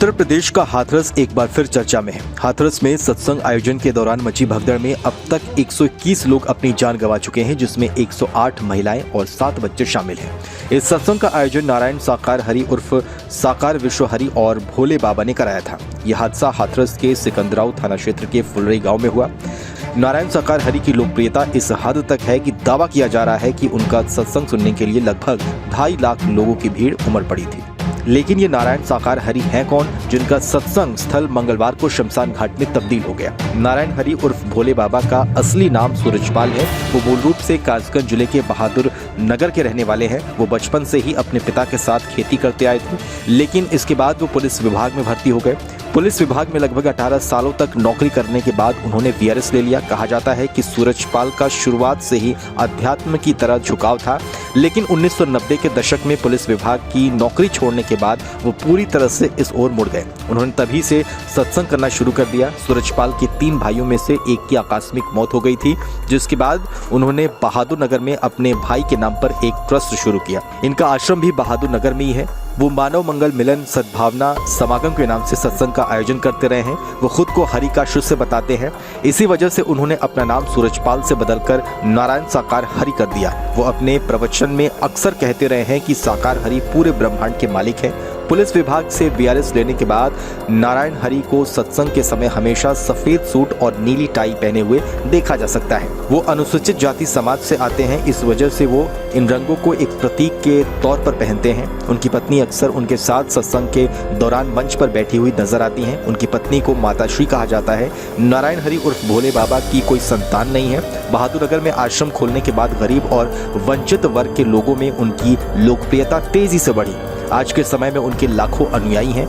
उत्तर प्रदेश का हाथरस एक बार फिर चर्चा में है। हाथरस में सत्संग आयोजन के दौरान मची भगदड़ में अब तक 121 लोग अपनी जान गंवा चुके हैं, जिसमें 108 महिलाएं और 7 बच्चे शामिल हैं। इस सत्संग का आयोजन नारायण साकार हरि उर्फ साकार विश्व हरि और भोले बाबा ने कराया था। यह हादसा हाथरस के सिकंदराव थाना क्षेत्र के फुलरई गांव में हुआ। नारायण साकार हरि की लोकप्रियता इस हद तक है कि दावा किया जा रहा है कि उनका सत्संग सुनने के लिए लगभग 2.5 लाख लोगों की भीड़ उमड़ पड़ी थी। लेकिन ये नारायण साकार हरि हैं कौन, जिनका सत्संग स्थल मंगलवार को शमशान घाट में तब्दील हो गया। नारायण हरि उर्फ भोले बाबा का असली नाम सूरजपाल है। वो मूल रूप से कासगंज जिले के बहादुर नगर के रहने वाले हैं। वो बचपन से ही अपने पिता के साथ खेती करते आए थे, लेकिन इसके बाद वो पुलिस विभाग में भर्ती हो गए। पुलिस विभाग में लगभग 18 सालों तक नौकरी करने के बाद उन्होंने वीआरएस ले लिया। कहा जाता है कि सूरजपाल का शुरुआत से ही अध्यात्म की तरह झुकाव था, लेकिन 1990 के दशक में पुलिस विभाग की नौकरी छोड़ने के बाद वो पूरी तरह से इस ओर मुड़ गए। उन्होंने तभी से सत्संग करना शुरू कर दिया। सूरजपाल के 3 भाइयों में से एक की आकस्मिक मौत हो गई थी, जिसके बाद उन्होंने बहादुर नगर में अपने भाई के नाम पर एक ट्रस्ट शुरू किया। इनका आश्रम भी बहादुर नगर में ही है। वो मानव मंगल मिलन सद्भावना समागम के नाम से सत्संग का आयोजन करते रहे हैं। वो खुद को हरि का शिष्य बताते हैं। इसी वजह से उन्होंने अपना नाम सूरजपाल से बदलकर नारायण साकार हरि कर दिया। वो अपने प्रवचन में अक्सर कहते रहे हैं कि साकार हरि पूरे ब्रह्मांड के मालिक हैं। पुलिस विभाग से वीआरएस लेने के बाद नारायण हरि को सत्संग के समय हमेशा सफेद सूट और नीली टाई पहने हुए देखा जा सकता है। वो अनुसूचित जाति समाज से आते हैं, इस वजह से वो इन रंगों को एक प्रतीक के तौर पर पहनते हैं। उनकी पत्नी अक्सर उनके साथ सत्संग के दौरान मंच पर बैठी हुई नजर आती हैं। उनकी पत्नी को माताश्री कहा जाता है। नारायण हरि उर्फ भोले बाबा की कोई संतान नहीं है। बहादुर नगर में आश्रम खोलने के बाद गरीब और वंचित वर्ग के लोगों में उनकी लोकप्रियता तेजी से बढ़ी। आज के समय में उनके लाखों अनुयायी हैं।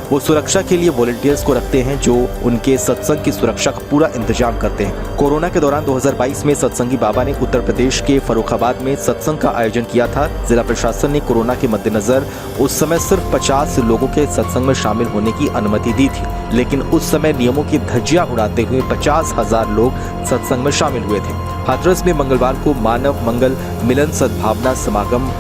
वो सुरक्षा के लिए वॉलंटियर्स को रखते हैं, जो उनके सत्संग की सुरक्षा का पूरा इंतजाम करते हैं। कोरोना के दौरान 2022 में सत्संगी बाबा ने उत्तर प्रदेश के फर्रुखाबाद में सत्संग का आयोजन किया था। जिला प्रशासन ने कोरोना के मद्देनजर उस समय सिर्फ 50 लोगों के सत्संग में शामिल होने की अनुमति दी थी, लेकिन उस समय नियमों की धज्जियां उड़ाते हुए 50,000 लोग सत्संग में शामिल हुए थे। हाथरस में मंगलवार को मानव मंगल मिलन सद्भावना समागम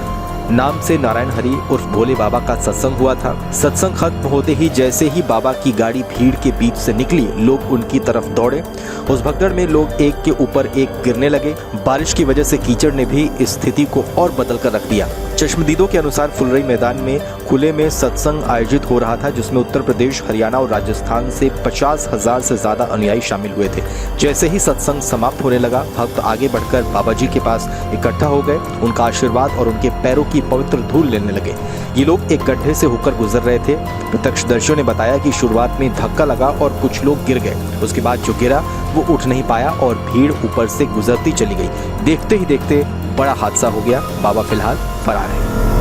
नाम से नारायण हरि उर्फ भोले बाबा का सत्संग हुआ था। सत्संग खत्म होते ही जैसे ही बाबा की गाड़ी भीड़ के बीच से निकली, लोग उनकी तरफ दौड़े। उस भगदड़ में लोग एक के ऊपर एक गिरने लगे। बारिश की वजह से कीचड़ ने भी स्थिति को और बदल कर रख दिया। चश्मदीदों के अनुसार फुलरई मैदान में खुले में सत्संग आयोजित हो रहा था, जिसमें उत्तर प्रदेश, हरियाणा और राजस्थान से 50,000 से ज्यादा अनुयायी शामिल हुए थे। जैसे ही सत्संग समाप्त होने लगा, भक्त आगे बढ़कर बाबा जी के पास इकट्ठा हो गए। उनका आशीर्वाद और उनके पैरों की पवित्र धूल लेने लगे। ये लोग एक गड्ढे से होकर गुजर रहे थे। प्रत्यक्षदर्शियों ने बताया कि शुरुआत में धक्का लगा और कुछ लोग गिर गए। उसके बाद जो गिरा वो उठ नहीं पाया और भीड़ ऊपर से गुजरती चली गई। देखते ही देखते बड़ा हादसा हो गया। बाबा फिलहाल फरार है।